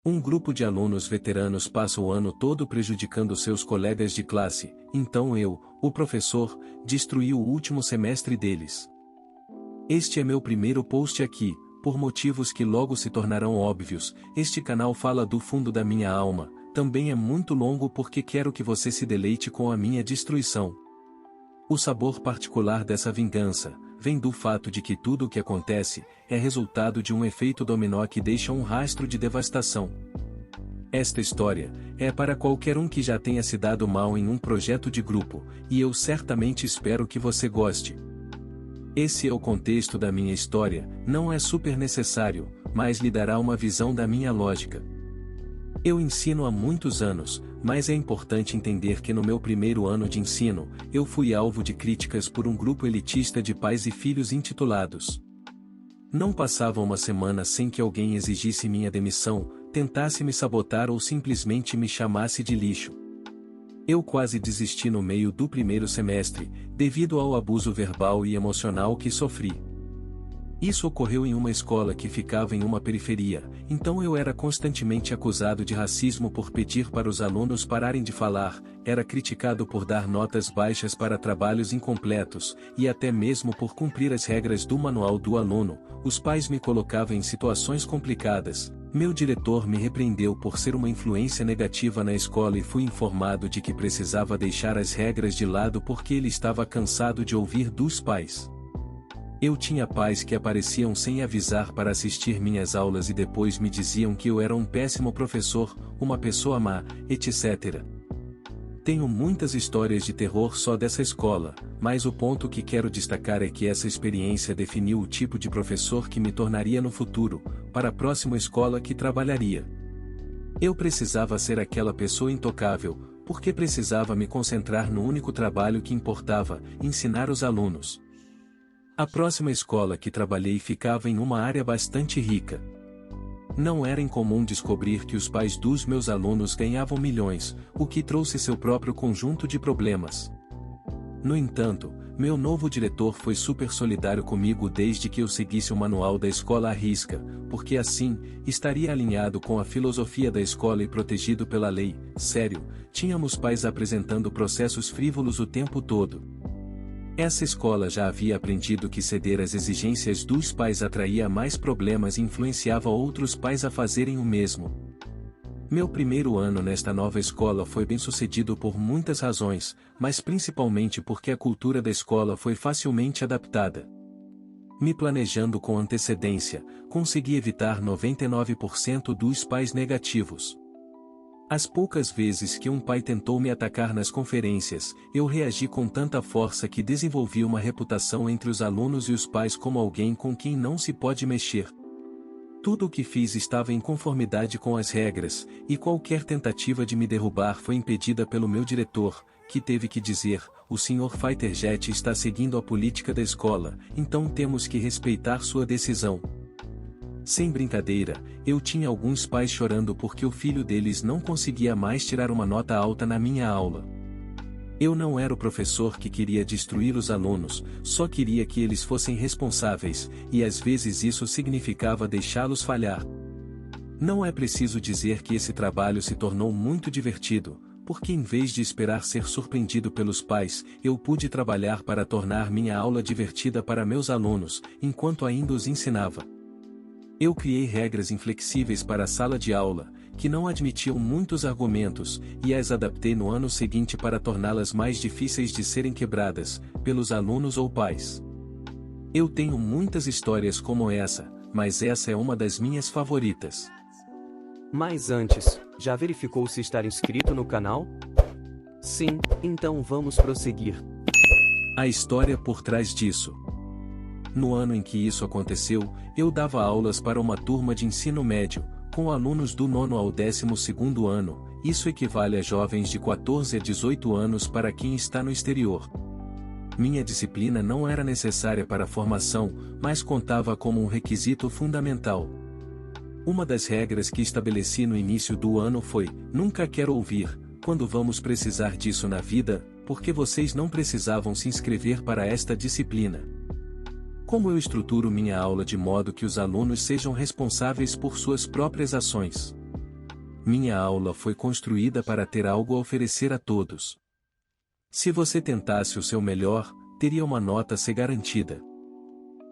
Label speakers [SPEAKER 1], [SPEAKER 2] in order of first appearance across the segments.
[SPEAKER 1] Um grupo de alunos veteranos passa o ano todo prejudicando seus colegas de classe, então eu, o professor, destruí o último semestre deles. Este é meu primeiro post aqui, por motivos que logo se tornarão óbvios. Este canal fala do fundo da minha alma, também é muito longo porque quero que você se deleite com a minha destruição. O sabor particular dessa vingança vem do fato de que tudo o que acontece é resultado de um efeito dominó que deixa um rastro de devastação. Esta história é para qualquer um que já tenha se dado mal em um projeto de grupo, e eu certamente espero que você goste. Esse é o contexto da minha história, não é super necessário, mas lhe dará uma visão da minha lógica. Eu ensino há muitos anos, mas é importante entender que no meu primeiro ano de ensino, eu fui alvo de críticas por um grupo elitista de pais e filhos intitulados. Não passava uma semana sem que alguém exigisse minha demissão, tentasse me sabotar ou simplesmente me chamasse de lixo. Eu quase desisti no meio do primeiro semestre, devido ao abuso verbal e emocional que sofri. Isso ocorreu em uma escola que ficava em uma periferia, então eu era constantemente acusado de racismo por pedir para os alunos pararem de falar, era criticado por dar notas baixas para trabalhos incompletos, e até mesmo por cumprir as regras do manual do aluno. Os pais me colocavam em situações complicadas. Meu diretor me repreendeu por ser uma influência negativa na escola e fui informado de que precisava deixar as regras de lado porque ele estava cansado de ouvir dos pais. Eu tinha pais que apareciam sem avisar para assistir minhas aulas e depois me diziam que eu era um péssimo professor, uma pessoa má, etc. Tenho muitas histórias de terror só dessa escola, mas o ponto que quero destacar é que essa experiência definiu o tipo de professor que me tornaria no futuro, para a próxima escola que trabalharia. Eu precisava ser aquela pessoa intocável, porque precisava me concentrar no único trabalho que importava, ensinar os alunos. A próxima escola que trabalhei ficava em uma área bastante rica. Não era incomum descobrir que os pais dos meus alunos ganhavam milhões, o que trouxe seu próprio conjunto de problemas. No entanto, meu novo diretor foi super solidário comigo desde que eu seguisse o manual da escola à risca, porque assim, estaria alinhado com a filosofia da escola e protegido pela lei. Sério, tínhamos pais apresentando processos frívolos o tempo todo. Essa escola já havia aprendido que ceder às exigências dos pais atraía mais problemas e influenciava outros pais a fazerem o mesmo. Meu primeiro ano nesta nova escola foi bem-sucedido por muitas razões, mas principalmente porque a cultura da escola foi facilmente adaptada. Me planejando com antecedência, consegui evitar 99% dos pais negativos. As poucas vezes que um pai tentou me atacar nas conferências, eu reagi com tanta força que desenvolvi uma reputação entre os alunos e os pais como alguém com quem não se pode mexer. Tudo o que fiz estava em conformidade com as regras, e qualquer tentativa de me derrubar foi impedida pelo meu diretor, que teve que dizer: "O Sr. Fighterjet está seguindo a política da escola, então temos que respeitar sua decisão." Sem brincadeira, eu tinha alguns pais chorando porque o filho deles não conseguia mais tirar uma nota alta na minha aula. Eu não era o professor que queria destruir os alunos, só queria que eles fossem responsáveis, e às vezes isso significava deixá-los falhar. Não é preciso dizer que esse trabalho se tornou muito divertido, porque em vez de esperar ser surpreendido pelos pais, eu pude trabalhar para tornar minha aula divertida para meus alunos, enquanto ainda os ensinava. Eu criei regras inflexíveis para a sala de aula, que não admitiam muitos argumentos, e as adaptei no ano seguinte para torná-las mais difíceis de serem quebradas, pelos alunos ou pais. Eu tenho muitas histórias como essa, mas essa é uma das minhas favoritas.
[SPEAKER 2] Mas antes, já verificou se está inscrito no canal? Sim, então vamos prosseguir.
[SPEAKER 1] A história por trás disso. No ano em que isso aconteceu, eu dava aulas para uma turma de ensino médio, com alunos do 9º ao 12º ano, isso equivale a jovens de 14 a 18 anos para quem está no exterior. Minha disciplina não era necessária para a formação, mas contava como um requisito fundamental. Uma das regras que estabeleci no início do ano foi: "Nunca quero ouvir, quando vamos precisar disso na vida, porque vocês não precisavam se inscrever para esta disciplina." Como eu estruturo minha aula de modo que os alunos sejam responsáveis por suas próprias ações? Minha aula foi construída para ter algo a oferecer a todos. Se você tentasse o seu melhor, teria uma nota C garantida.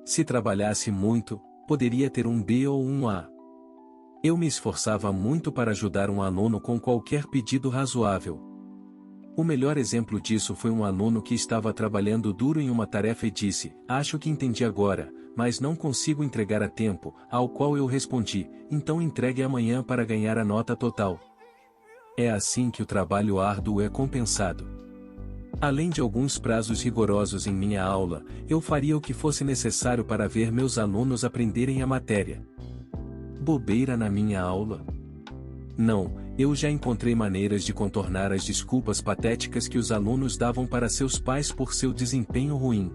[SPEAKER 1] Se trabalhasse muito, poderia ter um B ou um A. Eu me esforçava muito para ajudar um aluno com qualquer pedido razoável. O melhor exemplo disso foi um aluno que estava trabalhando duro em uma tarefa e disse: "Acho que entendi agora, mas não consigo entregar a tempo", ao qual eu respondi: "Então entregue amanhã para ganhar a nota total". É assim que o trabalho árduo é compensado. Além de alguns prazos rigorosos em minha aula, eu faria o que fosse necessário para ver meus alunos aprenderem a matéria. Bobeira na minha aula? Não, eu já encontrei maneiras de contornar as desculpas patéticas que os alunos davam para seus pais por seu desempenho ruim.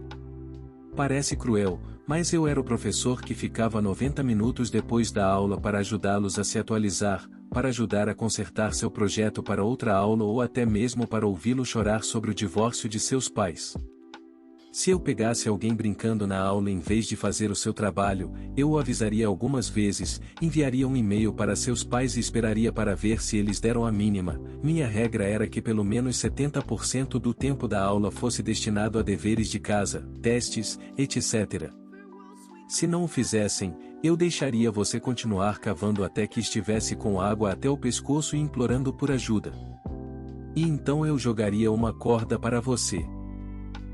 [SPEAKER 1] Parece cruel, mas eu era o professor que ficava 90 minutos depois da aula para ajudá-los a se atualizar, para ajudar a consertar seu projeto para outra aula ou até mesmo para ouvi-lo chorar sobre o divórcio de seus pais. Se eu pegasse alguém brincando na aula em vez de fazer o seu trabalho, eu o avisaria algumas vezes, enviaria um e-mail para seus pais e esperaria para ver se eles deram a mínima. Minha regra era que pelo menos 70% do tempo da aula fosse destinado a deveres de casa, testes, etc. Se não o fizessem, eu deixaria você continuar cavando até que estivesse com água até o pescoço e implorando por ajuda. E então eu jogaria uma corda para você.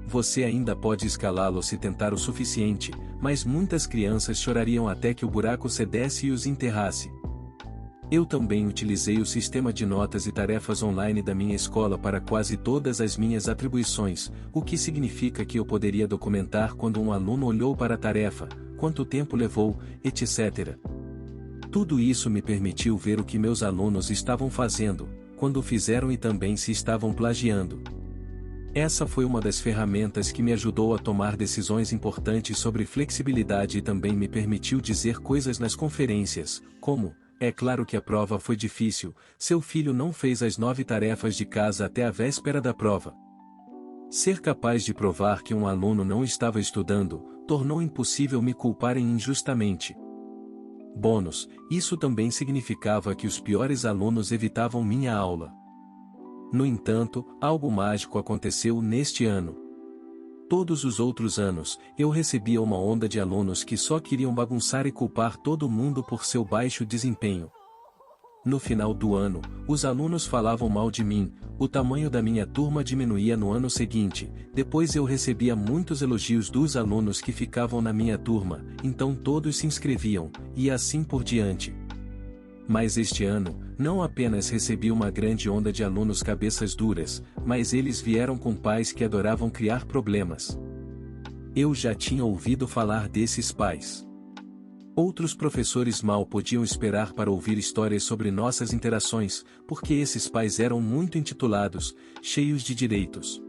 [SPEAKER 1] Você ainda pode escalá-lo se tentar o suficiente, mas muitas crianças chorariam até que o buraco cedesse e os enterrasse. Eu também utilizei o sistema de notas e tarefas online da minha escola para quase todas as minhas atribuições, o que significa que eu poderia documentar quando um aluno olhou para a tarefa, quanto tempo levou, etc. Tudo isso me permitiu ver o que meus alunos estavam fazendo, quando fizeram e também se estavam plagiando. Essa foi uma das ferramentas que me ajudou a tomar decisões importantes sobre flexibilidade e também me permitiu dizer coisas nas conferências, como: "É claro que a prova foi difícil, seu filho não fez as 9 tarefas de casa até a véspera da prova". Ser capaz de provar que um aluno não estava estudando, tornou impossível me culparem injustamente. Bônus, isso também significava que os piores alunos evitavam minha aula. No entanto, algo mágico aconteceu neste ano. Todos os outros anos, eu recebia uma onda de alunos que só queriam bagunçar e culpar todo mundo por seu baixo desempenho. No final do ano, os alunos falavam mal de mim, o tamanho da minha turma diminuía no ano seguinte, depois eu recebia muitos elogios dos alunos que ficavam na minha turma, então todos se inscreviam, e assim por diante. Mas este ano, não apenas recebi uma grande onda de alunos cabeças duras, mas eles vieram com pais que adoravam criar problemas. Eu já tinha ouvido falar desses pais. Outros professores mal podiam esperar para ouvir histórias sobre nossas interações, porque esses pais eram muito intitulados, cheios de direitos.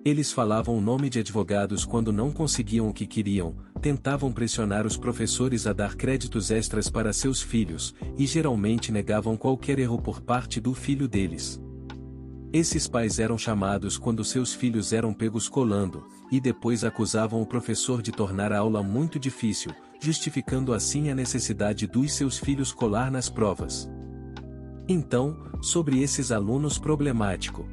[SPEAKER 1] Eles falavam o nome de advogados quando não conseguiam o que queriam, tentavam pressionar os professores a dar créditos extras para seus filhos, e geralmente negavam qualquer erro por parte do filho deles. Esses pais eram chamados quando seus filhos eram pegos colando, e depois acusavam o professor de tornar a aula muito difícil, justificando assim a necessidade dos seus filhos colar nas provas. Então, sobre esses alunos problemáticos.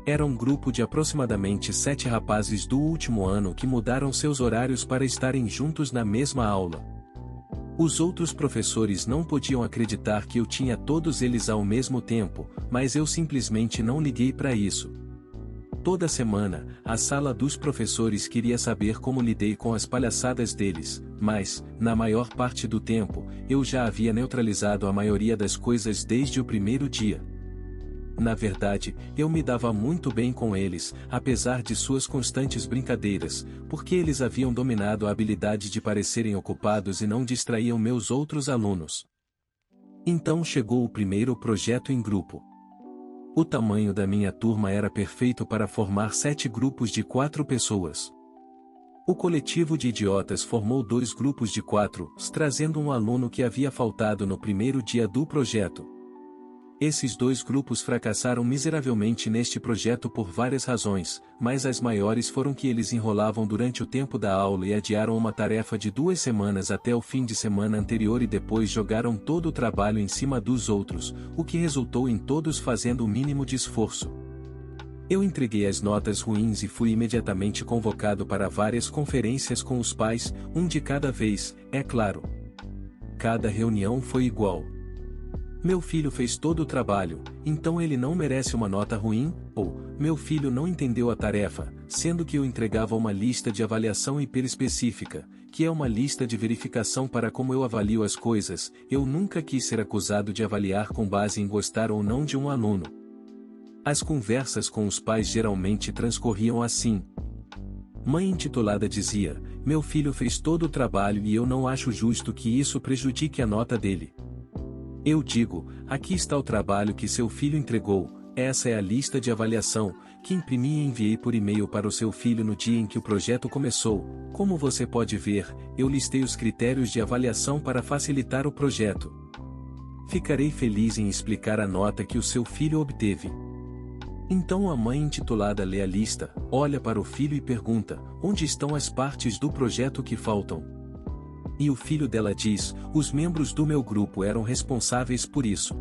[SPEAKER 1] Era um grupo de aproximadamente 7 rapazes do último ano que mudaram seus horários para estarem juntos na mesma aula. Os outros professores não podiam acreditar que eu tinha todos eles ao mesmo tempo, mas eu simplesmente não liguei para isso. Toda semana, a sala dos professores queria saber como lidei com as palhaçadas deles, mas, na maior parte do tempo, eu já havia neutralizado a maioria das coisas desde o primeiro dia. Na verdade, eu me dava muito bem com eles, apesar de suas constantes brincadeiras, porque eles haviam dominado a habilidade de parecerem ocupados e não distraíam meus outros alunos. Então chegou o primeiro projeto em grupo. O tamanho da minha turma era perfeito para formar 7 grupos de 4 pessoas. O coletivo de idiotas formou 2 grupos de 4, trazendo um aluno que havia faltado no primeiro dia do projeto. Esses dois grupos fracassaram miseravelmente neste projeto por várias razões, mas as maiores foram que eles enrolavam durante o tempo da aula e adiaram uma tarefa de 2 semanas até o fim de semana anterior e depois jogaram todo o trabalho em cima dos outros, o que resultou em todos fazendo o mínimo de esforço. Eu entreguei as notas ruins e fui imediatamente convocado para várias conferências com os pais, um de cada vez, é claro. Cada reunião foi igual. Meu filho fez todo o trabalho, então ele não merece uma nota ruim, ou, meu filho não entendeu a tarefa, sendo que eu entregava uma lista de avaliação hiperespecífica, que é uma lista de verificação para como eu avalio as coisas. Eu nunca quis ser acusado de avaliar com base em gostar ou não de um aluno. As conversas com os pais geralmente transcorriam assim. Mãe intitulada dizia: meu filho fez todo o trabalho e eu não acho justo que isso prejudique a nota dele. Eu digo: aqui está o trabalho que seu filho entregou, essa é a lista de avaliação, que imprimi e enviei por e-mail para o seu filho no dia em que o projeto começou. Como você pode ver, eu listei os critérios de avaliação para facilitar o projeto. Ficarei feliz em explicar a nota que o seu filho obteve. Então a mãe intitulada lê a lista, olha para o filho e pergunta: onde estão as partes do projeto que faltam? E o filho dela diz: os membros do meu grupo eram responsáveis por isso.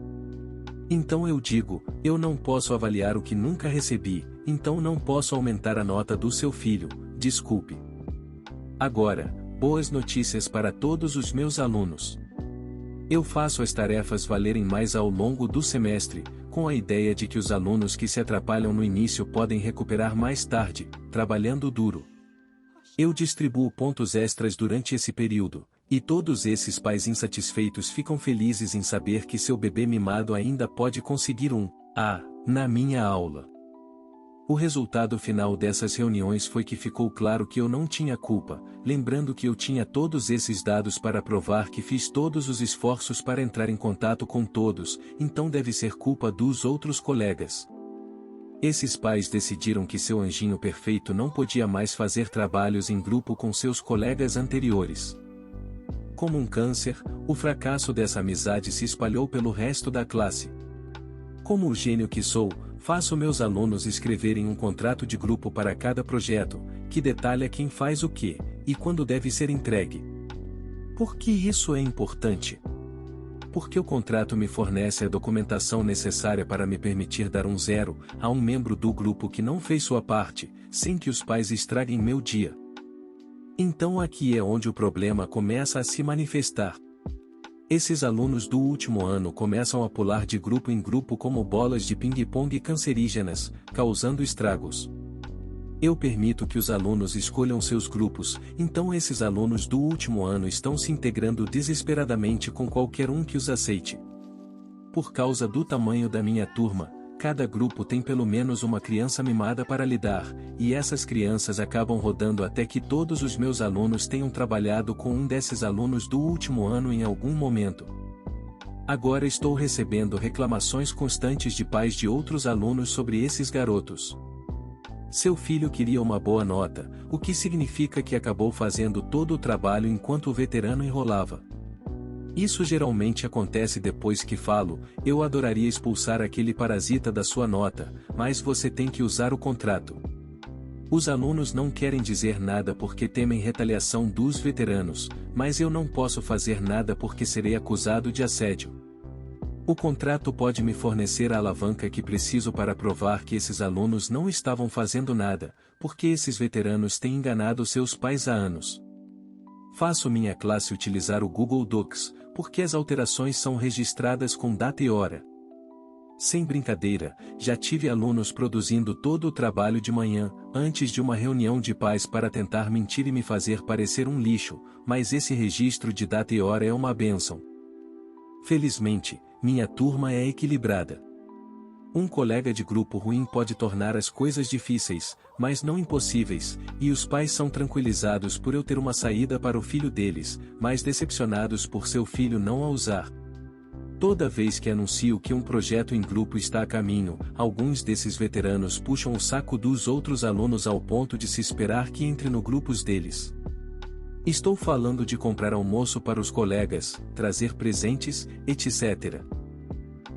[SPEAKER 1] Então eu digo: eu não posso avaliar o que nunca recebi, então não posso aumentar a nota do seu filho, desculpe. Agora, boas notícias para todos os meus alunos. Eu faço as tarefas valerem mais ao longo do semestre, com a ideia de que os alunos que se atrapalham no início podem recuperar mais tarde, trabalhando duro. Eu distribuo pontos extras durante esse período, e todos esses pais insatisfeitos ficam felizes em saber que seu bebê mimado ainda pode conseguir um A na minha aula. O resultado final dessas reuniões foi que ficou claro que eu não tinha culpa, lembrando que eu tinha todos esses dados para provar que fiz todos os esforços para entrar em contato com todos, então deve ser culpa dos outros colegas. Esses pais decidiram que seu anjinho perfeito não podia mais fazer trabalhos em grupo com seus colegas anteriores. Como um câncer, o fracasso dessa amizade se espalhou pelo resto da classe. Como o gênio que sou, faço meus alunos escreverem um contrato de grupo para cada projeto, que detalha quem faz o quê, e quando deve ser entregue. Por que isso é importante? Porque o contrato me fornece a documentação necessária para me permitir dar um 0 a um membro do grupo que não fez sua parte, sem que os pais estraguem meu dia. Então aqui é onde o problema começa a se manifestar. Esses alunos do último ano começam a pular de grupo em grupo como bolas de ping-pong cancerígenas, causando estragos. Eu permito que os alunos escolham seus grupos, então esses alunos do último ano estão se integrando desesperadamente com qualquer um que os aceite. Por causa do tamanho da minha turma, cada grupo tem pelo menos uma criança mimada para lidar, e essas crianças acabam rodando até que todos os meus alunos tenham trabalhado com um desses alunos do último ano em algum momento. Agora estou recebendo reclamações constantes de pais de outros alunos sobre esses garotos. Seu filho queria uma boa nota, o que significa que acabou fazendo todo o trabalho enquanto o veterano enrolava. Isso geralmente acontece depois que falo: eu adoraria expulsar aquele parasita da sua nota, mas você tem que usar o contrato. Os alunos não querem dizer nada porque temem retaliação dos veteranos, mas eu não posso fazer nada porque serei acusado de assédio. O contrato pode me fornecer a alavanca que preciso para provar que esses alunos não estavam fazendo nada, porque esses veteranos têm enganado seus pais há anos. Faço minha classe utilizar o Google Docs, porque as alterações são registradas com data e hora. Sem brincadeira, já tive alunos produzindo todo o trabalho de manhã, antes de uma reunião de pais para tentar mentir e me fazer parecer um lixo, mas esse registro de data e hora é uma bênção. Felizmente, minha turma é equilibrada. Um colega de grupo ruim pode tornar as coisas difíceis, mas não impossíveis, e os pais são tranquilizados por eu ter uma saída para o filho deles, mas decepcionados por seu filho não a usar. Toda vez que anuncio que um projeto em grupo está a caminho, alguns desses veteranos puxam o saco dos outros alunos ao ponto de se esperar que entre no grupos deles. Estou falando de comprar almoço para os colegas, trazer presentes, etc.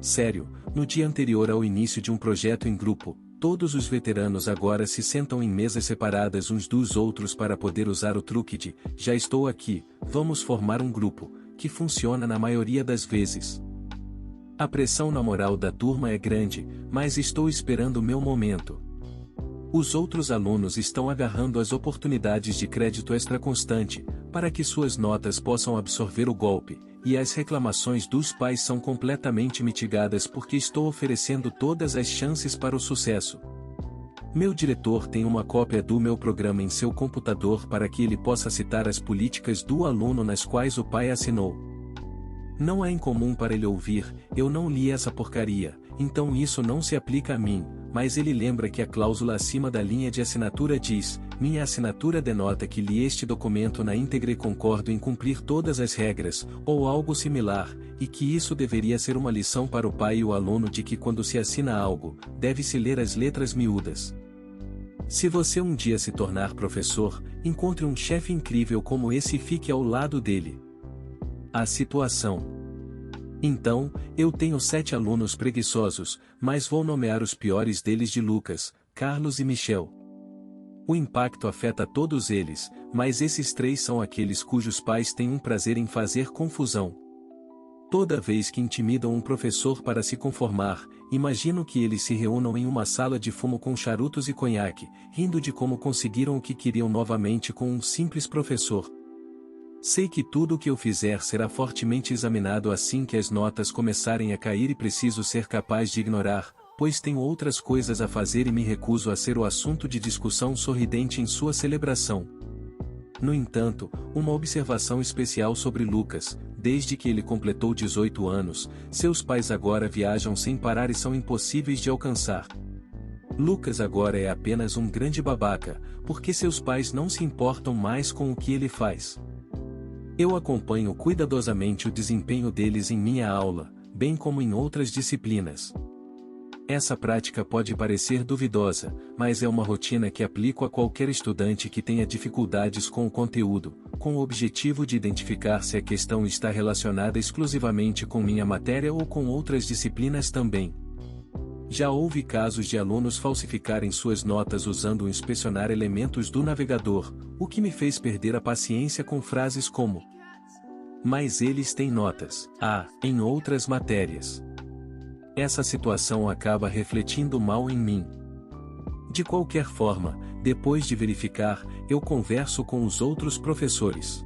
[SPEAKER 1] Sério, no dia anterior ao início de um projeto em grupo, todos os veteranos agora se sentam em mesas separadas uns dos outros para poder usar o truque de "já estou aqui, vamos formar um grupo", que funciona na maioria das vezes. A pressão na moral da turma é grande, mas estou esperando o meu momento. Os outros alunos estão agarrando as oportunidades de crédito extra constante, para que suas notas possam absorver o golpe, e as reclamações dos pais são completamente mitigadas porque estou oferecendo todas as chances para o sucesso. Meu diretor tem uma cópia do meu programa em seu computador para que ele possa citar as políticas do aluno nas quais o pai assinou. Não é incomum para ele ouvir: "eu não li essa porcaria, então isso não se aplica a mim", mas ele lembra que a cláusula acima da linha de assinatura diz: "minha assinatura denota que li este documento na íntegra e concordo em cumprir todas as regras", ou algo similar, e que isso deveria ser uma lição para o pai e o aluno de que quando se assina algo, deve-se ler as letras miúdas. Se você um dia se tornar professor, encontre um chefe incrível como esse e fique ao lado dele. A situação. Então, eu tenho 7 alunos preguiçosos, mas vou nomear os piores deles de Lucas, Carlos e Michel. O impacto afeta todos eles, mas esses 3 são aqueles cujos pais têm um prazer em fazer confusão. Toda vez que intimidam um professor para se conformar, imagino que eles se reúnam em uma sala de fumo com charutos e conhaque, rindo de como conseguiram o que queriam novamente com um simples professor. Sei que tudo o que eu fizer será fortemente examinado assim que as notas começarem a cair e preciso ser capaz de ignorar, pois tenho outras coisas a fazer e me recuso a ser o assunto de discussão sorridente em sua celebração. No entanto, uma observação especial sobre Lucas: desde que ele completou 18 anos, seus pais agora viajam sem parar e são impossíveis de alcançar. Lucas agora é apenas um grande babaca, porque seus pais não se importam mais com o que ele faz. Eu acompanho cuidadosamente o desempenho deles em minha aula, bem como em outras disciplinas. Essa prática pode parecer duvidosa, mas é uma rotina que aplico a qualquer estudante que tenha dificuldades com o conteúdo, com o objetivo de identificar se a questão está relacionada exclusivamente com minha matéria ou com outras disciplinas também. Já houve casos de alunos falsificarem suas notas usando o inspecionar elementos do navegador, o que me fez perder a paciência com frases como: "mas eles têm notas A em outras matérias". Essa situação acaba refletindo mal em mim. De qualquer forma, depois de verificar, eu converso com os outros professores.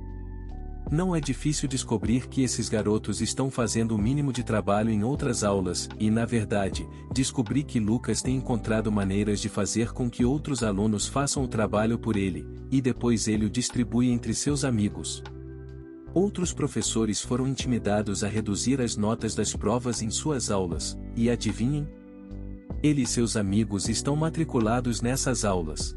[SPEAKER 1] Não é difícil descobrir que esses garotos estão fazendo o mínimo de trabalho em outras aulas, e na verdade, descobri que Lucas tem encontrado maneiras de fazer com que outros alunos façam o trabalho por ele, e depois ele o distribui entre seus amigos. Outros professores foram intimidados a reduzir as notas das provas em suas aulas, e adivinhem? Ele e seus amigos estão matriculados nessas aulas.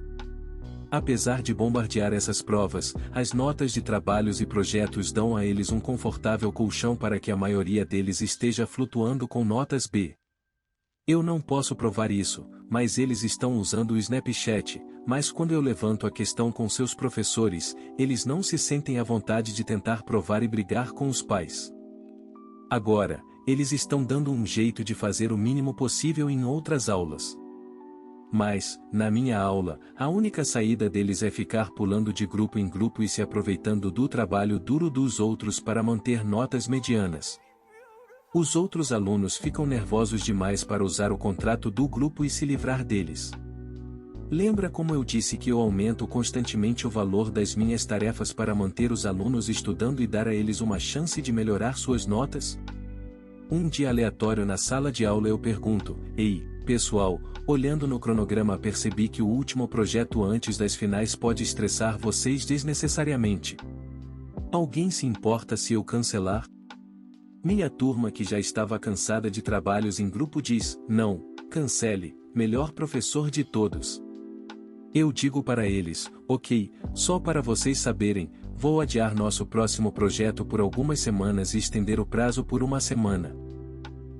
[SPEAKER 1] Apesar de bombardear essas provas, as notas de trabalhos e projetos dão a eles um confortável colchão para que a maioria deles esteja flutuando com notas B. Eu não posso provar isso, mas eles estão usando o Snapchat, mas quando eu levanto a questão com seus professores, eles não se sentem à vontade de tentar provar e brigar com os pais. Agora, eles estão dando um jeito de fazer o mínimo possível em outras aulas. Mas, na minha aula, a única saída deles é ficar pulando de grupo em grupo e se aproveitando do trabalho duro dos outros para manter notas medianas. Os outros alunos ficam nervosos demais para usar o contrato do grupo e se livrar deles. Lembra como eu disse que eu aumento constantemente o valor das minhas tarefas para manter os alunos estudando e dar a eles uma chance de melhorar suas notas? Um dia aleatório na sala de aula eu pergunto: "Ei, pessoal, olhando no cronograma percebi que o último projeto antes das finais pode estressar vocês desnecessariamente. Alguém se importa se eu cancelar?" Minha turma, que já estava cansada de trabalhos em grupo, diz: "Não, cancele, melhor professor de todos." Eu digo para eles: "Ok, só para vocês saberem, vou adiar nosso próximo projeto por algumas semanas e estender o prazo por uma semana.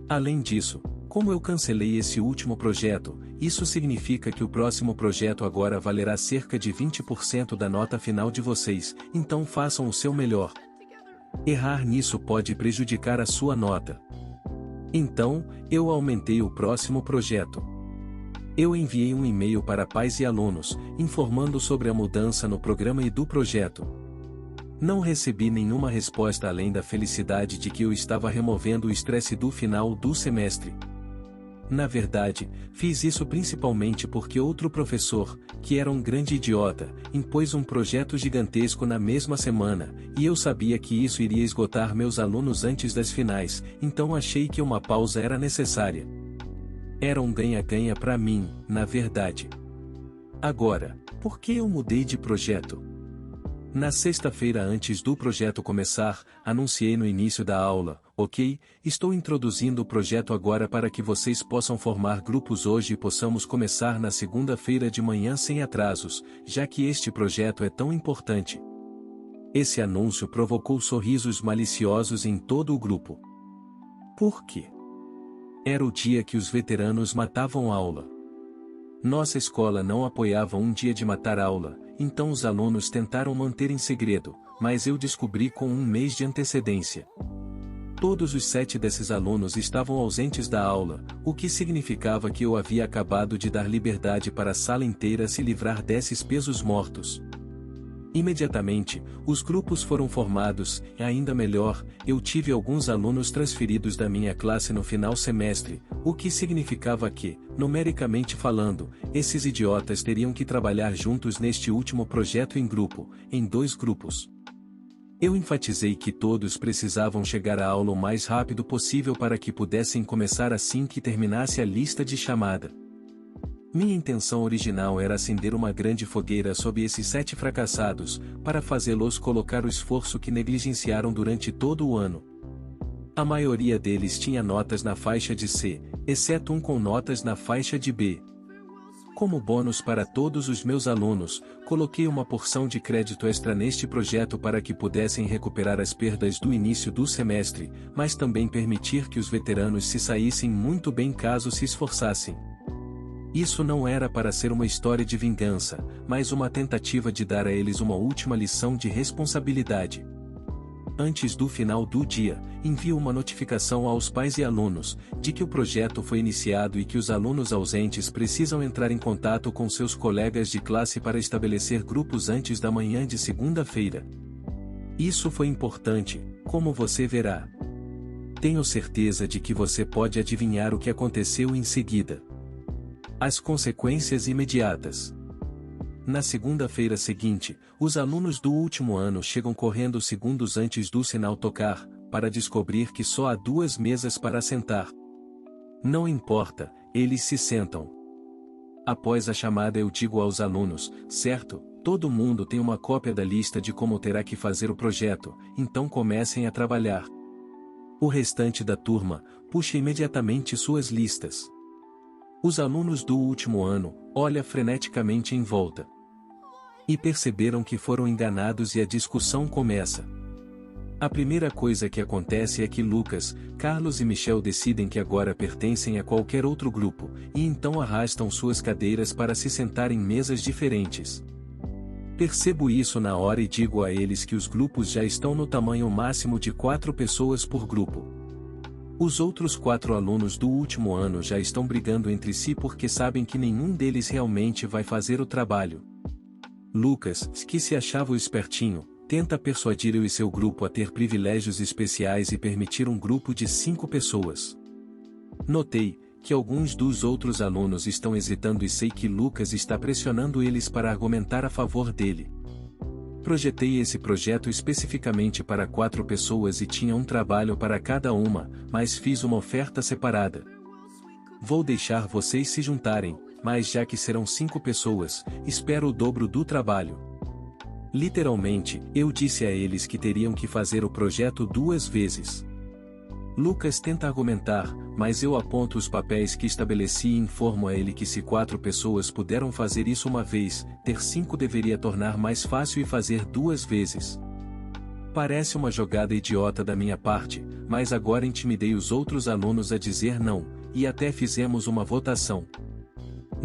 [SPEAKER 1] Além disso, como eu cancelei esse último projeto, isso significa que o próximo projeto agora valerá cerca de 20% da nota final de vocês, então façam o seu melhor. Errar nisso pode prejudicar a sua nota." Então, eu aumentei o próximo projeto. Eu enviei um e-mail para pais e alunos, informando sobre a mudança no programa e do projeto. Não recebi nenhuma resposta além da felicidade de que eu estava removendo o estresse do final do semestre. Na verdade, fiz isso principalmente porque outro professor, que era um grande idiota, impôs um projeto gigantesco na mesma semana, e eu sabia que isso iria esgotar meus alunos antes das finais, então achei que uma pausa era necessária. Era um ganha-ganha para mim, na verdade. Agora, por que eu mudei de projeto? Na sexta-feira antes do projeto começar, anunciei no início da aula: ok, estou introduzindo o projeto agora para que vocês possam formar grupos hoje e possamos começar na segunda-feira de manhã sem atrasos, já que este projeto é tão importante. Esse anúncio provocou sorrisos maliciosos em todo o grupo. Por quê? Era o dia que os veteranos matavam aula. Nossa escola não apoiava um dia de matar aula, então os alunos tentaram manter em segredo, mas eu descobri com um mês de antecedência. Todos os 7 desses alunos estavam ausentes da aula, o que significava que eu havia acabado de dar liberdade para a sala inteira se livrar desses pesos mortos. Imediatamente, os grupos foram formados, e ainda melhor, eu tive alguns alunos transferidos da minha classe no final semestre, o que significava que, numericamente falando, esses idiotas teriam que trabalhar juntos neste último projeto em grupo, em 2 grupos. Eu enfatizei que todos precisavam chegar à aula o mais rápido possível para que pudessem começar assim que terminasse a lista de chamada. Minha intenção original era acender uma grande fogueira sob esses 7 fracassados, para fazê-los colocar o esforço que negligenciaram durante todo o ano. A maioria deles tinha notas na faixa de C, exceto um com notas na faixa de B. Como bônus para todos os meus alunos, coloquei uma porção de crédito extra neste projeto para que pudessem recuperar as perdas do início do semestre, mas também permitir que os veteranos se saíssem muito bem caso se esforçassem. Isso não era para ser uma história de vingança, mas uma tentativa de dar a eles uma última lição de responsabilidade. Antes do final do dia, envio uma notificação aos pais e alunos, de que o projeto foi iniciado e que os alunos ausentes precisam entrar em contato com seus colegas de classe para estabelecer grupos antes da manhã de segunda-feira. Isso foi importante, como você verá. Tenho certeza de que você pode adivinhar o que aconteceu em seguida. As consequências imediatas. Na segunda-feira seguinte, os alunos do último ano chegam correndo segundos antes do sinal tocar, para descobrir que só há 2 mesas para sentar. Não importa, eles se sentam. Após a chamada eu digo aos alunos: certo, todo mundo tem uma cópia da lista de como terá que fazer o projeto, então comecem a trabalhar. O restante da turma, puxa imediatamente suas listas. Os alunos do último ano, olham freneticamente em volta. E perceberam que foram enganados e a discussão começa. A primeira coisa que acontece é que Lucas, Carlos e Michel decidem que agora pertencem a qualquer outro grupo, e então arrastam suas cadeiras para se sentar em mesas diferentes. Percebo isso na hora e digo a eles que os grupos já estão no tamanho máximo de 4 pessoas por grupo. Os outros 4 alunos do último ano já estão brigando entre si porque sabem que nenhum deles realmente vai fazer o trabalho. Lucas, que se achava o espertinho, tenta persuadir eu e seu grupo a ter privilégios especiais e permitir um grupo de 5 pessoas. Notei que alguns dos outros alunos estão hesitando e sei que Lucas está pressionando eles para argumentar a favor dele. Projetei esse projeto especificamente para 4 pessoas e tinha um trabalho para cada uma, mas fiz uma oferta separada. Vou deixar vocês se juntarem, mas já que serão 5 pessoas, espero o dobro do trabalho. Literalmente, eu disse a eles que teriam que fazer o projeto 2 vezes. Lucas tenta argumentar, mas eu aponto os papéis que estabeleci e informo a ele que se 4 pessoas puderam fazer isso uma vez, ter 5 deveria tornar mais fácil e fazer 2 vezes. Parece uma jogada idiota da minha parte, mas agora intimidei os outros alunos a dizer não, e até fizemos uma votação.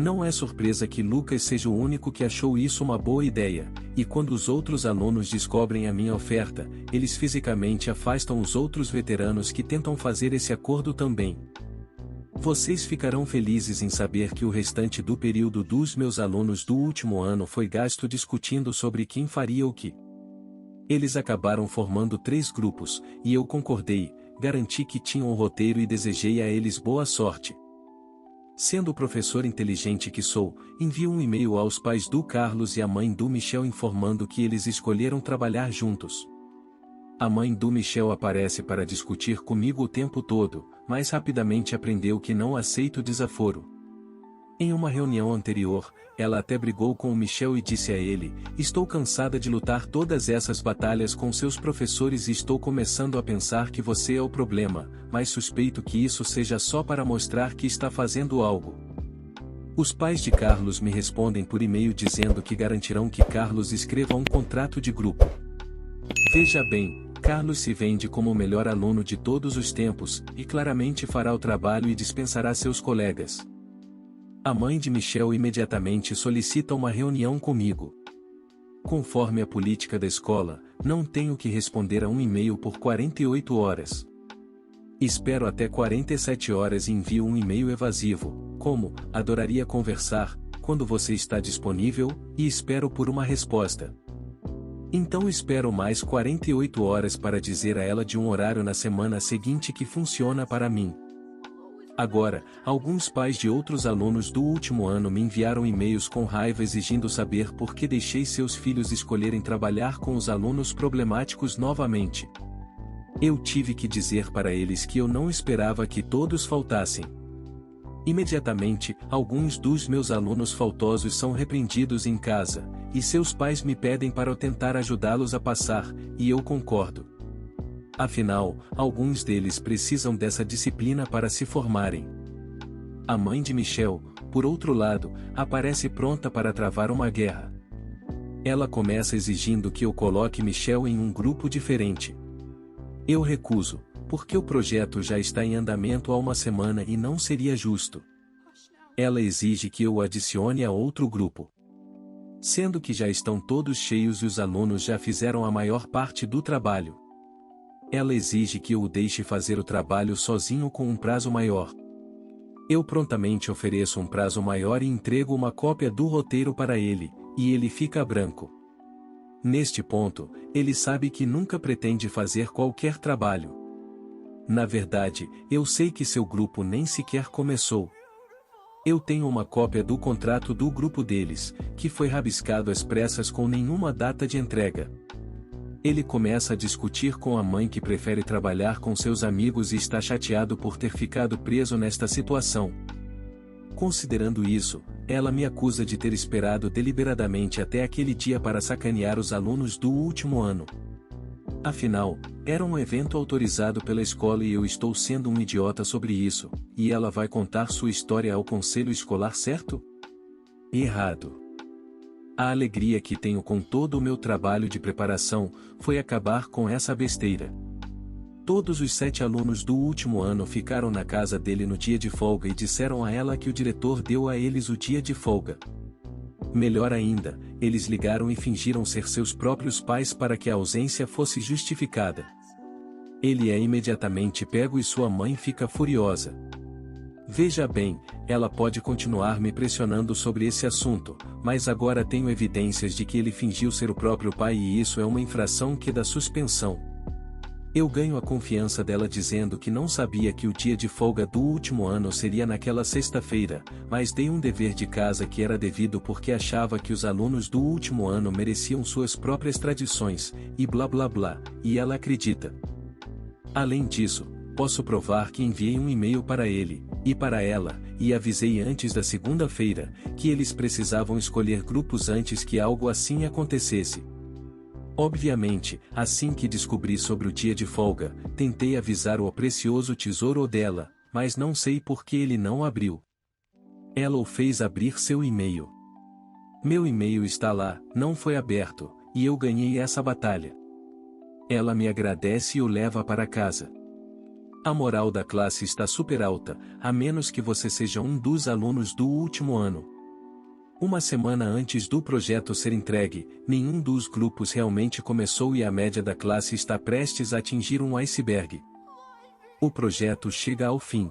[SPEAKER 1] Não é surpresa que Lucas seja o único que achou isso uma boa ideia, e quando os outros alunos descobrem a minha oferta, eles fisicamente afastam os outros veteranos que tentam fazer esse acordo também. Vocês ficarão felizes em saber que o restante do período dos meus alunos do último ano foi gasto discutindo sobre quem faria o que. Eles acabaram formando 3 grupos, e eu concordei, garanti que tinham um roteiro e desejei a eles boa sorte. Sendo o professor inteligente que sou, envio um e-mail aos pais do Carlos e à mãe do Michel informando que eles escolheram trabalhar juntos. A mãe do Michel aparece para discutir comigo o tempo todo, mas rapidamente aprendeu que não aceito desaforo. Em uma reunião anterior, ela até brigou com o Michel e disse a ele: "Estou cansada de lutar todas essas batalhas com seus professores e estou começando a pensar que você é o problema, mas suspeito que isso seja só para mostrar que está fazendo algo." Os pais de Carlos me respondem por e-mail dizendo que garantirão que Carlos escreva um contrato de grupo. Veja bem, Carlos se vende como o melhor aluno de todos os tempos, e claramente fará o trabalho e dispensará seus colegas. A mãe de Michel imediatamente solicita uma reunião comigo. Conforme a política da escola, não tenho que responder a um e-mail por 48 horas. Espero até 47 horas e envio um e-mail evasivo, como: "Adoraria conversar, quando você está disponível", e espero por uma resposta. Então espero mais 48 horas para dizer a ela de um horário na semana seguinte que funciona para mim. Agora, alguns pais de outros alunos do último ano me enviaram e-mails com raiva exigindo saber por que deixei seus filhos escolherem trabalhar com os alunos problemáticos novamente. Eu tive que dizer para eles que eu não esperava que todos faltassem. Imediatamente, alguns dos meus alunos faltosos são repreendidos em casa, e seus pais me pedem para eu tentar ajudá-los a passar, e eu concordo. Afinal, alguns deles precisam dessa disciplina para se formarem. A mãe de Michel, por outro lado, aparece pronta para travar uma guerra. Ela começa exigindo que eu coloque Michel em um grupo diferente. Eu recuso, porque o projeto já está em andamento há uma semana e não seria justo. Ela exige que eu o adicione a outro grupo. Sendo que já estão todos cheios e os alunos já fizeram a maior parte do trabalho. Ela exige que eu o deixe fazer o trabalho sozinho com um prazo maior. Eu prontamente ofereço um prazo maior e entrego uma cópia do roteiro para ele, e ele fica branco. Neste ponto, ele sabe que nunca pretende fazer qualquer trabalho. Na verdade, eu sei que seu grupo nem sequer começou. Eu tenho uma cópia do contrato do grupo deles, que foi rabiscado às pressas com nenhuma data de entrega. Ele começa a discutir com a mãe que prefere trabalhar com seus amigos e está chateado por ter ficado preso nesta situação. Considerando isso, ela me acusa de ter esperado deliberadamente até aquele dia para sacanear os alunos do último ano. Afinal, era um evento autorizado pela escola e eu estou sendo um idiota sobre isso, e ela vai contar sua história ao conselho escolar, certo? Errado. A alegria que tenho com todo o meu trabalho de preparação foi acabar com essa besteira. Todos os 7 alunos do último ano ficaram na casa dele no dia de folga e disseram a ela que o diretor deu a eles o dia de folga. Melhor ainda, eles ligaram e fingiram ser seus próprios pais para que a ausência fosse justificada. Ele é imediatamente pego e sua mãe fica furiosa. Veja bem, ela pode continuar me pressionando sobre esse assunto, mas agora tenho evidências de que ele fingiu ser o próprio pai e isso é uma infração que dá suspensão. Eu ganho a confiança dela dizendo que não sabia que o dia de folga do último ano seria naquela sexta-feira, mas dei um dever de casa que era devido porque achava que os alunos do último ano mereciam suas próprias tradições, e blá blá blá, e ela acredita. Além disso, posso provar que enviei um e-mail para ele, e para ela, e avisei antes da segunda-feira, que eles precisavam escolher grupos antes que algo assim acontecesse. Obviamente, assim que descobri sobre o dia de folga, tentei avisar o precioso tesouro dela, mas não sei por que ele não abriu. Ela o fez abrir seu e-mail. Meu e-mail está lá, não foi aberto, e eu ganhei essa batalha. Ela me agradece e o leva para casa. A moral da classe está super alta, a menos que você seja um dos alunos do último ano. Uma semana antes do projeto ser entregue, nenhum dos grupos realmente começou e a média da classe está prestes a atingir um iceberg. O projeto chega ao fim.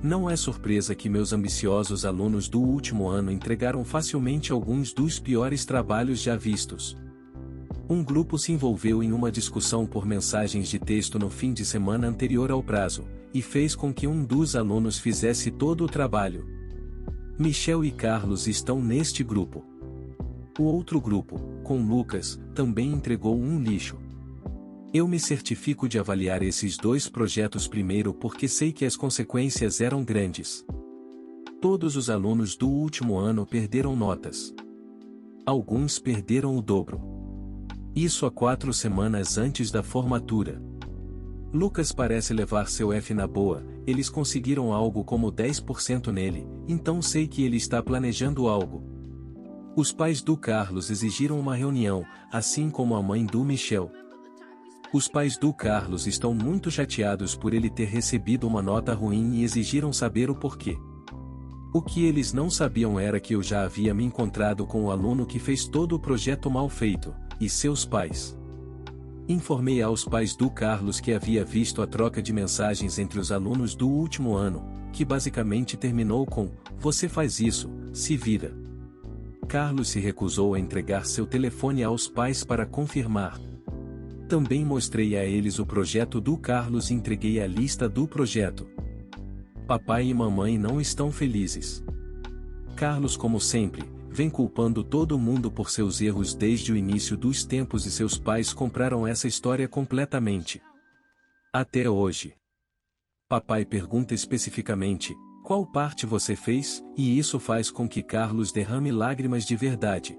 [SPEAKER 1] Não é surpresa que meus ambiciosos alunos do último ano entregaram facilmente alguns dos piores trabalhos já vistos. Um grupo se envolveu em uma discussão por mensagens de texto no fim de semana anterior ao prazo, e fez com que um dos alunos fizesse todo o trabalho. Michel e Carlos estão neste grupo. O outro grupo, com Lucas, também entregou um lixo. Eu me certifico de avaliar esses dois projetos primeiro porque sei que as consequências eram grandes. Todos os alunos do último ano perderam notas. Alguns perderam o dobro. Isso há 4 semanas antes da formatura. Lucas parece levar seu F na boa, eles conseguiram algo como 10% nele, então sei que ele está planejando algo. Os pais do Carlos exigiram uma reunião, assim como a mãe do Michel. Os pais do Carlos estão muito chateados por ele ter recebido uma nota ruim e exigiram saber o porquê. O que eles não sabiam era que eu já havia me encontrado com o aluno que fez todo o projeto mal feito, e seus pais. Informei aos pais do Carlos que havia visto a troca de mensagens entre os alunos do último ano, que basicamente terminou com: "Você faz isso, se vira." Carlos se recusou a entregar seu telefone aos pais para confirmar. Também mostrei a eles o projeto do Carlos e entreguei a lista do projeto. Papai e mamãe não estão felizes. Carlos, como sempre, vem culpando todo mundo por seus erros desde o início dos tempos e seus pais compraram essa história completamente. Até hoje. Papai pergunta especificamente: "Qual parte você fez?" E isso faz com que Carlos derrame lágrimas de verdade.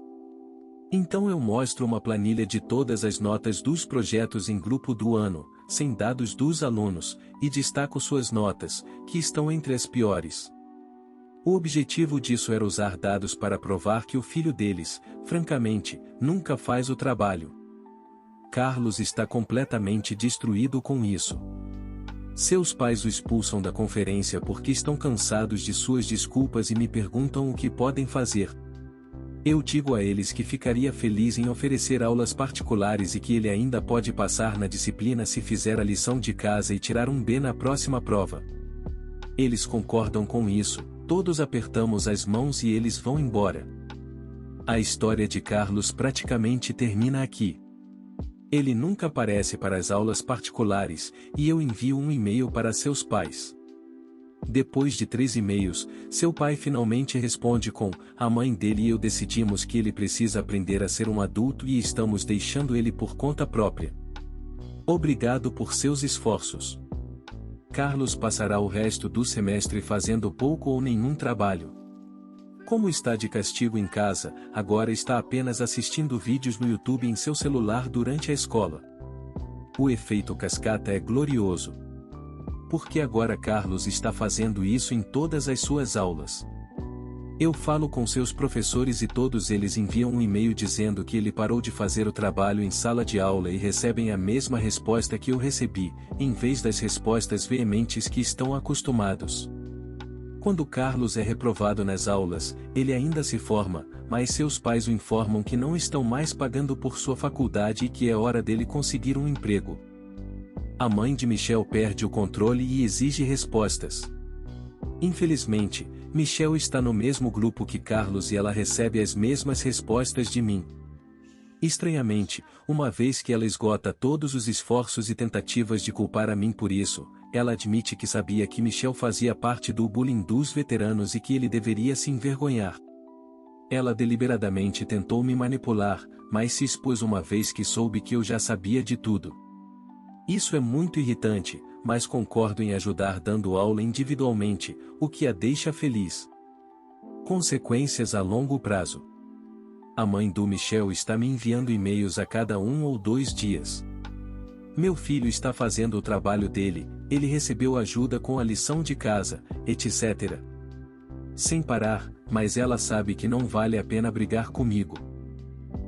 [SPEAKER 1] Então eu mostro uma planilha de todas as notas dos projetos em grupo do ano, sem dados dos alunos, e destaco suas notas, que estão entre as piores. O objetivo disso era usar dados para provar que o filho deles, francamente, nunca faz o trabalho. Carlos está completamente destruído com isso. Seus pais o expulsam da conferência porque estão cansados de suas desculpas e me perguntam o que podem fazer. Eu digo a eles que ficaria feliz em oferecer aulas particulares e que ele ainda pode passar na disciplina se fizer a lição de casa e tirar um B na próxima prova. Eles concordam com isso, todos apertamos as mãos e eles vão embora. A história de Carlos praticamente termina aqui. Ele nunca aparece para as aulas particulares, e eu envio um e-mail para seus pais. Depois de 3 e-mails, seu pai finalmente responde com: "A mãe dele e eu decidimos que ele precisa aprender a ser um adulto e estamos deixando ele por conta própria. Obrigado por seus esforços." Carlos passará o resto do semestre fazendo pouco ou nenhum trabalho. Como está de castigo em casa, agora está apenas assistindo vídeos no YouTube em seu celular durante a escola. O efeito cascata é glorioso. Porque agora Carlos está fazendo isso em todas as suas aulas. Eu falo com seus professores e todos eles enviam um e-mail dizendo que ele parou de fazer o trabalho em sala de aula e recebem a mesma resposta que eu recebi, em vez das respostas veementes que estão acostumados. Quando Carlos é reprovado nas aulas, ele ainda se forma, mas seus pais o informam que não estão mais pagando por sua faculdade e que é hora dele conseguir um emprego. A mãe de Michel perde o controle e exige respostas. Infelizmente, Michel está no mesmo grupo que Carlos e ela recebe as mesmas respostas de mim. Estranhamente, uma vez que ela esgota todos os esforços e tentativas de culpar a mim por isso, ela admite que sabia que Michel fazia parte do bullying dos veteranos e que ele deveria se envergonhar. Ela deliberadamente tentou me manipular, mas se expôs uma vez que soube que eu já sabia de tudo. Isso é muito irritante, mas concordo em ajudar dando aula individualmente, o que a deixa feliz. Consequências a longo prazo. A mãe do Michel está me enviando e-mails a cada 1 ou 2 dias. Meu filho está fazendo o trabalho dele, ele recebeu ajuda com a lição de casa, etc. Sem parar, mas ela sabe que não vale a pena brigar comigo.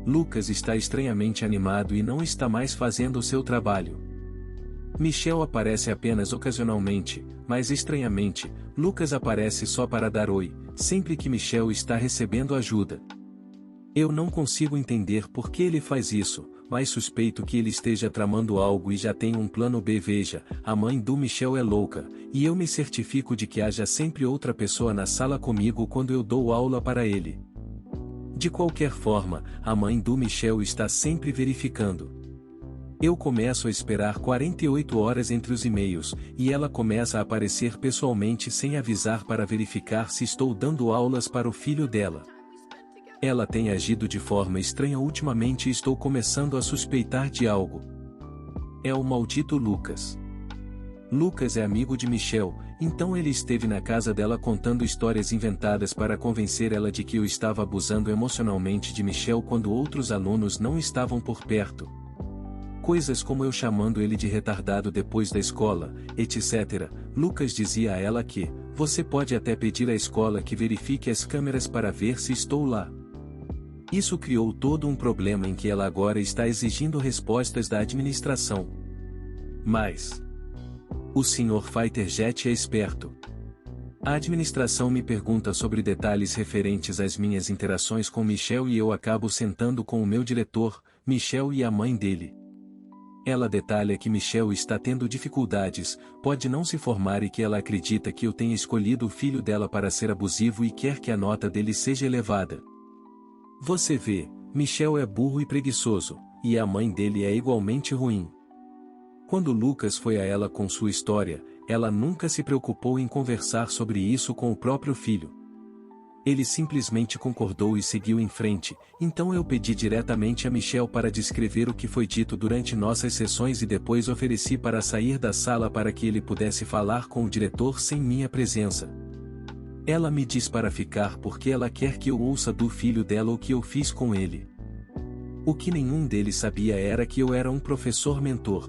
[SPEAKER 1] Lucas está estranhamente animado e não está mais fazendo o seu trabalho. Michel aparece apenas ocasionalmente, mas estranhamente, Lucas aparece só para dar oi, sempre que Michel está recebendo ajuda. Eu não consigo entender por que ele faz isso, mas suspeito que ele esteja tramando algo e já tem um plano B. Veja, a mãe do Michel é louca, e eu me certifico de que haja sempre outra pessoa na sala comigo quando eu dou aula para ele. De qualquer forma, a mãe do Michel está sempre verificando. Eu começo a esperar 48 horas entre os e-mails, e ela começa a aparecer pessoalmente sem avisar para verificar se estou dando aulas para o filho dela. Ela tem agido de forma estranha ultimamente e estou começando a suspeitar de algo. É o maldito Lucas. Lucas é amigo de Michel, então ele esteve na casa dela contando histórias inventadas para convencer ela de que eu estava abusando emocionalmente de Michel quando outros alunos não estavam por perto. Coisas como eu chamando ele de retardado depois da escola, etc. Lucas dizia a ela que, você pode até pedir à escola que verifique as câmeras para ver se estou lá. Isso criou todo um problema em que ela agora está exigindo respostas da administração. Mas o Sr. Fighterjet é esperto. A administração me pergunta sobre detalhes referentes às minhas interações com Michel e eu acabo sentando com o meu diretor, Michel e a mãe dele. Ela detalha que Michel está tendo dificuldades, pode não se formar e que ela acredita que eu tenha escolhido o filho dela para ser abusivo e quer que a nota dele seja elevada. Você vê, Michel é burro e preguiçoso, e a mãe dele é igualmente ruim. Quando Lucas foi a ela com sua história, ela nunca se preocupou em conversar sobre isso com o próprio filho. Ele simplesmente concordou e seguiu em frente, então eu pedi diretamente a Michel para descrever o que foi dito durante nossas sessões e depois ofereci para sair da sala para que ele pudesse falar com o diretor sem minha presença. Ela me diz para ficar porque ela quer que eu ouça do filho dela o que eu fiz com ele. O que nenhum deles sabia era que eu era um professor mentor.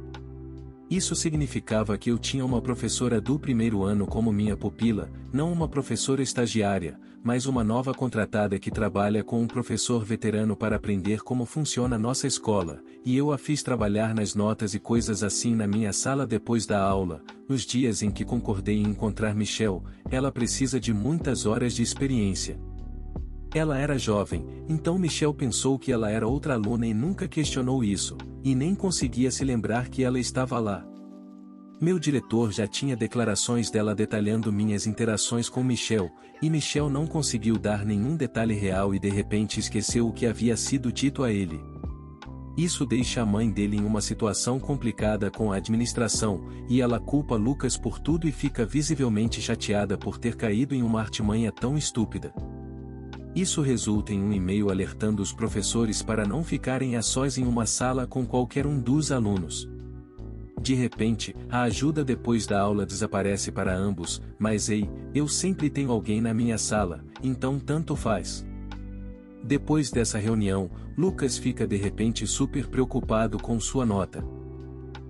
[SPEAKER 1] Isso significava que eu tinha uma professora do primeiro ano como minha pupila, não uma professora estagiária, mas uma nova contratada que trabalha com um professor veterano para aprender como funciona nossa escola, e eu a fiz trabalhar nas notas e coisas assim na minha sala depois da aula. Nos dias em que concordei em encontrar Michel, ela precisa de muitas horas de experiência. Ela era jovem, então Michel pensou que ela era outra aluna e nunca questionou isso, e nem conseguia se lembrar que ela estava lá. Meu diretor já tinha declarações dela detalhando minhas interações com Michel, e Michel não conseguiu dar nenhum detalhe real e de repente esqueceu o que havia sido dito a ele. Isso deixa a mãe dele em uma situação complicada com a administração, e ela culpa Lucas por tudo e fica visivelmente chateada por ter caído em uma artimanha tão estúpida. Isso resulta em um e-mail alertando os professores para não ficarem a sós em uma sala com qualquer um dos alunos. De repente, a ajuda depois da aula desaparece para ambos, mas ei, eu sempre tenho alguém na minha sala, então tanto faz. Depois dessa reunião, Lucas fica de repente super preocupado com sua nota.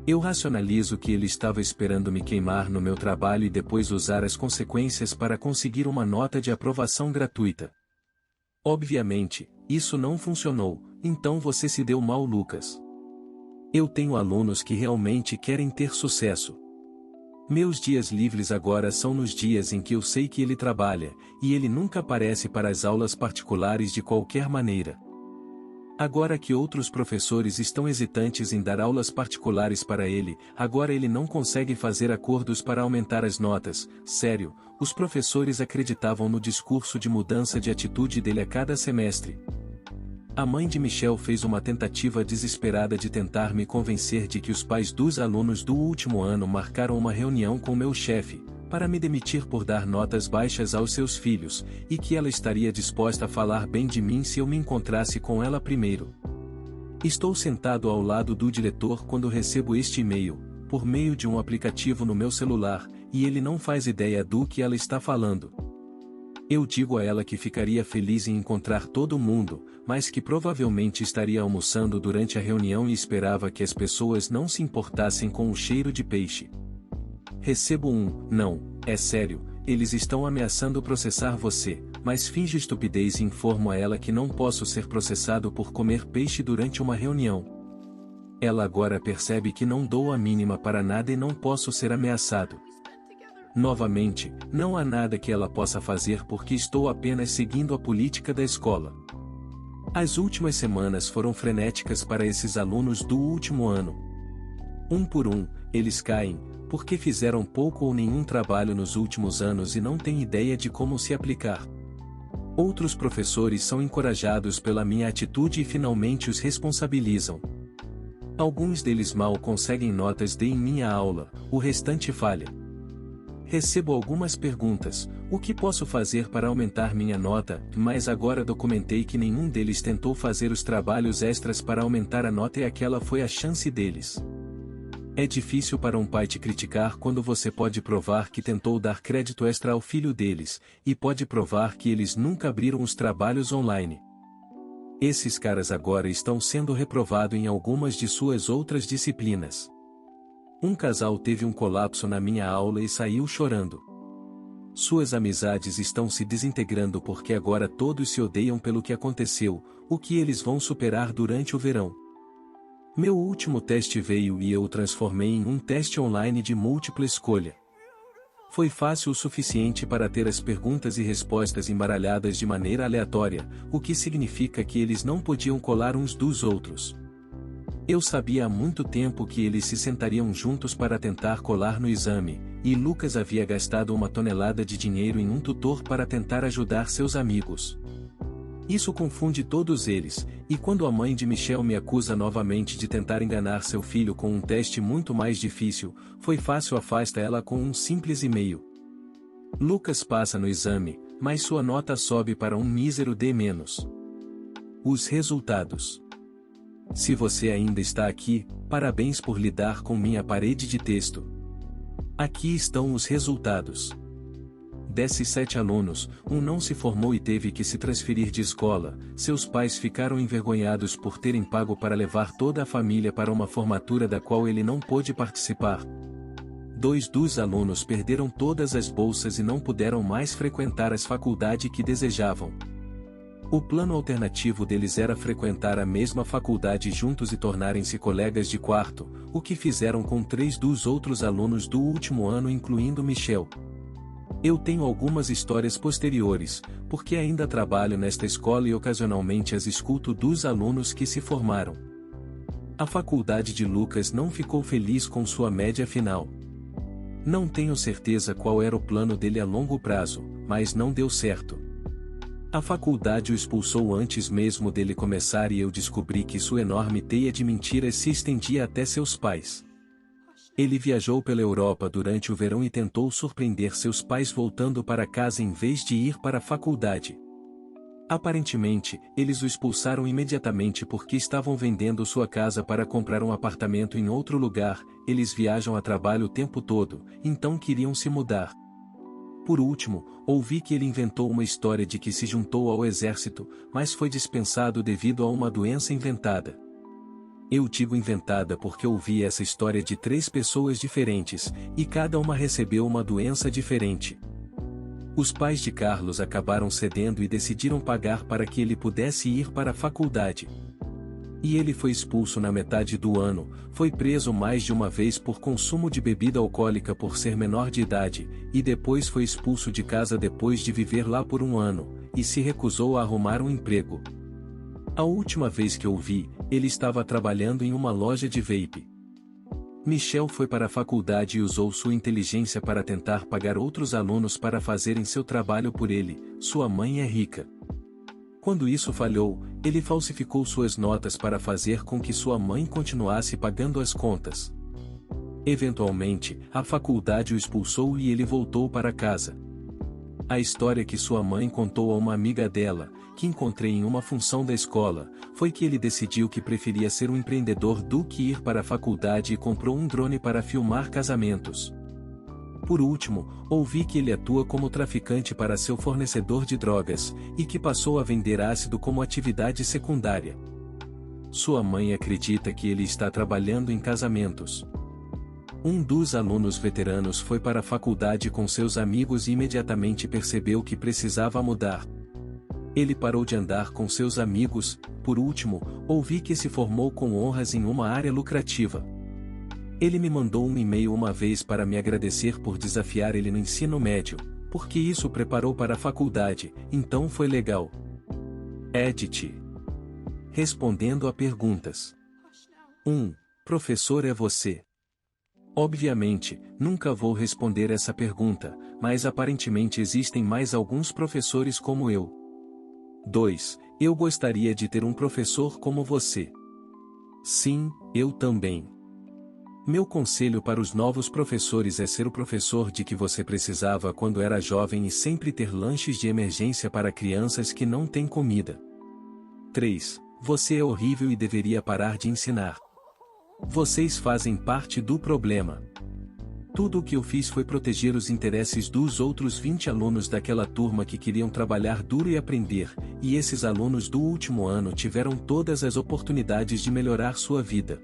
[SPEAKER 1] Eu racionalizo que ele estava esperando me queimar no meu trabalho e depois usar as consequências para conseguir uma nota de aprovação gratuita. Obviamente, isso não funcionou, então você se deu mal, Lucas. Eu tenho alunos que realmente querem ter sucesso. Meus dias livres agora são nos dias em que eu sei que ele trabalha, e ele nunca aparece para as aulas particulares de qualquer maneira. Agora que outros professores estão hesitantes em dar aulas particulares para ele, agora ele não consegue fazer acordos para aumentar as notas. Sério, os professores acreditavam no discurso de mudança de atitude dele a cada semestre. A mãe de Michel fez uma tentativa desesperada de tentar me convencer de que os pais dos alunos do último ano marcaram uma reunião com meu chefe, para me demitir por dar notas baixas aos seus filhos, e que ela estaria disposta a falar bem de mim se eu me encontrasse com ela primeiro. Estou sentado ao lado do diretor quando recebo este e-mail, por meio de um aplicativo no meu celular, e ele não faz ideia do que ela está falando. Eu digo a ela que ficaria feliz em encontrar todo mundo, mas que provavelmente estaria almoçando durante a reunião e esperava que as pessoas não se importassem com o cheiro de peixe. Recebo não, é sério, eles estão ameaçando processar você, mas finjo estupidez e informo a ela que não posso ser processado por comer peixe durante uma reunião. Ela agora percebe que não dou a mínima para nada e não posso ser ameaçado. Novamente, não há nada que ela possa fazer porque estou apenas seguindo a política da escola. As últimas semanas foram frenéticas para esses alunos do último ano. Um por um, eles caem, porque fizeram pouco ou nenhum trabalho nos últimos anos e não têm ideia de como se aplicar. Outros professores são encorajados pela minha atitude e finalmente os responsabilizam. Alguns deles mal conseguem notas D em minha aula, o restante falha. Recebo algumas perguntas: o que posso fazer para aumentar minha nota? Mas agora documentei que nenhum deles tentou fazer os trabalhos extras para aumentar a nota e aquela foi a chance deles. É difícil para um pai te criticar quando você pode provar que tentou dar crédito extra ao filho deles, e pode provar que eles nunca abriram os trabalhos online. Esses caras agora estão sendo reprovados em algumas de suas outras disciplinas. Um casal teve um colapso na minha aula e saiu chorando. Suas amizades estão se desintegrando porque agora todos se odeiam pelo que aconteceu, o que eles vão superar durante o verão. Meu último teste veio e eu o transformei em um teste online de múltipla escolha. Foi fácil o suficiente para ter as perguntas e respostas embaralhadas de maneira aleatória, o que significa que eles não podiam colar uns dos outros. Eu sabia há muito tempo que eles se sentariam juntos para tentar colar no exame, e Lucas havia gastado uma tonelada de dinheiro em um tutor para tentar ajudar seus amigos. Isso confunde todos eles, e quando a mãe de Michel me acusa novamente de tentar enganar seu filho com um teste muito mais difícil, foi fácil afasta ela com um simples e-mail. Lucas passa no exame, mas sua nota sobe para um mísero D-. Os resultados. Se você ainda está aqui, parabéns por lidar com minha parede de texto. Aqui estão os resultados. Desses 7 alunos, um não se formou e teve que se transferir de escola. Seus pais ficaram envergonhados por terem pago para levar toda a família para uma formatura da qual ele não pôde participar. 2 dos alunos perderam todas as bolsas e não puderam mais frequentar as faculdades que desejavam. O plano alternativo deles era frequentar a mesma faculdade juntos e tornarem-se colegas de quarto, o que fizeram com 3 dos outros alunos do último ano, incluindo Michel. Eu tenho algumas histórias posteriores, porque ainda trabalho nesta escola e ocasionalmente as escuto dos alunos que se formaram. A faculdade de Lucas não ficou feliz com sua média final. Não tenho certeza qual era o plano dele a longo prazo, mas não deu certo. A faculdade o expulsou antes mesmo dele começar e eu descobri que sua enorme teia de mentiras se estendia até seus pais. Ele viajou pela Europa durante o verão e tentou surpreender seus pais voltando para casa em vez de ir para a faculdade. Aparentemente, eles o expulsaram imediatamente porque estavam vendendo sua casa para comprar um apartamento em outro lugar. Eles viajam a trabalho o tempo todo, então queriam se mudar. Por último, ouvi que ele inventou uma história de que se juntou ao exército, mas foi dispensado devido a uma doença inventada. Eu digo inventada porque ouvi essa história de 3 pessoas diferentes, e cada uma recebeu uma doença diferente. Os pais de Carlos acabaram cedendo e decidiram pagar para que ele pudesse ir para a faculdade. E ele foi expulso na metade do ano, foi preso mais de uma vez por consumo de bebida alcoólica por ser menor de idade, e depois foi expulso de casa depois de viver lá por 1 ano, e se recusou a arrumar um emprego. A última vez que eu vi, ele estava trabalhando em uma loja de vape. Michel foi para a faculdade e usou sua inteligência para tentar pagar outros alunos para fazerem seu trabalho por ele. Sua mãe é rica. Quando isso falhou, ele falsificou suas notas para fazer com que sua mãe continuasse pagando as contas. Eventualmente, a faculdade o expulsou e ele voltou para casa. A história que sua mãe contou a uma amiga dela, que encontrei em uma função da escola, foi que ele decidiu que preferia ser um empreendedor do que ir para a faculdade e comprou um drone para filmar casamentos. Por último, ouvi que ele atua como traficante para seu fornecedor de drogas, e que passou a vender ácido como atividade secundária. Sua mãe acredita que ele está trabalhando em casamentos. Um dos alunos veteranos foi para a faculdade com seus amigos e imediatamente percebeu que precisava mudar. Ele parou de andar com seus amigos. Por último, ouvi que se formou com honras em uma área lucrativa. Ele me mandou um e-mail uma vez para me agradecer por desafiar ele no ensino médio, porque isso o preparou para a faculdade, então foi legal. Edit. Respondendo a perguntas. 1. Professor é você? Obviamente, nunca vou responder essa pergunta, mas aparentemente existem mais alguns professores como eu. 2. Eu gostaria de ter um professor como você. Sim, eu também. Meu conselho para os novos professores é ser o professor de que você precisava quando era jovem e sempre ter lanches de emergência para crianças que não têm comida. 3. Você é horrível e deveria parar de ensinar. Vocês fazem parte do problema. Tudo o que eu fiz foi proteger os interesses dos outros 20 alunos daquela turma que queriam trabalhar duro e aprender, e esses alunos do último ano tiveram todas as oportunidades de melhorar sua vida.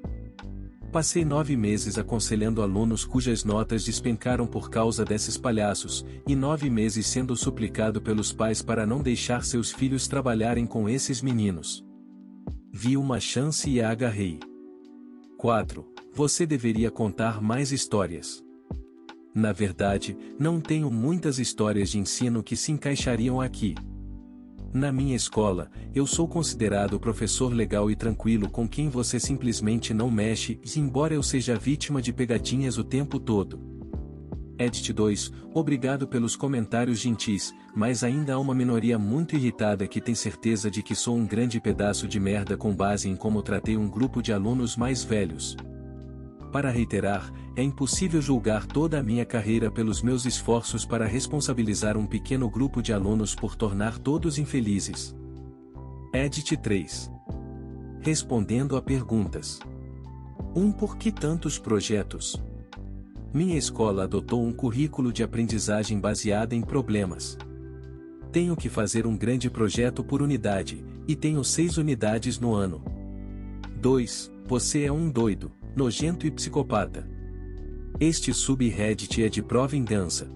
[SPEAKER 1] Passei 9 meses aconselhando alunos cujas notas despencaram por causa desses palhaços, e 9 meses sendo suplicado pelos pais para não deixar seus filhos trabalharem com esses meninos. Vi uma chance e a agarrei. 4. Você deveria contar mais histórias. Na verdade, não tenho muitas histórias de ensino que se encaixariam aqui. Na minha escola, eu sou considerado o professor legal e tranquilo com quem você simplesmente não mexe, embora eu seja vítima de pegadinhas o tempo todo. Edit 2, obrigado pelos comentários gentis, mas ainda há uma minoria muito irritada que tem certeza de que sou um grande pedaço de merda com base em como tratei um grupo de alunos mais velhos. Para reiterar, é impossível julgar toda a minha carreira pelos meus esforços para responsabilizar um pequeno grupo de alunos por tornar todos infelizes. Edit 3. Respondendo a perguntas. 1. Por que tantos projetos? Minha escola adotou um currículo de aprendizagem baseado em problemas. Tenho que fazer um grande projeto por unidade, e tenho 6 unidades no ano. 2. Você é um doido, nojento e psicopata. Este subreddit é de pró-vingança.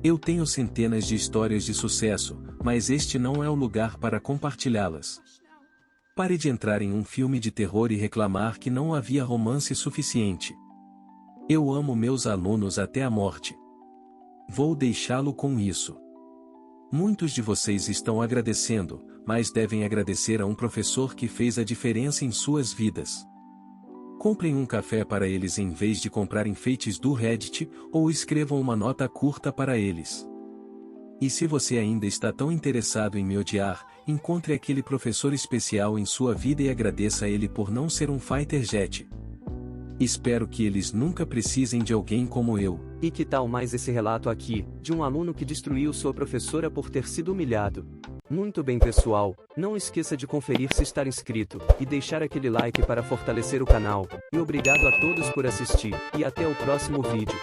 [SPEAKER 1] Eu tenho centenas de histórias de sucesso, mas este não é o lugar para compartilhá-las. Pare de entrar em um filme de terror e reclamar que não havia romance suficiente. Eu amo meus alunos até a morte. Vou deixá-lo com isso. Muitos de vocês estão agradecendo, mas devem agradecer a um professor que fez a diferença em suas vidas. Comprem um café para eles em vez de comprar enfeites do Reddit, ou escrevam uma nota curta para eles. E se você ainda está tão interessado em me odiar, encontre aquele professor especial em sua vida e agradeça a ele por não ser um fighter jet. Espero que eles nunca precisem de alguém como eu.
[SPEAKER 2] E que tal mais esse relato aqui, de um aluno que destruiu sua professora por ter sido humilhado? Muito bem pessoal, não esqueça de conferir se está inscrito, e deixar aquele like para fortalecer o canal, e obrigado a todos por assistir, e até o próximo vídeo.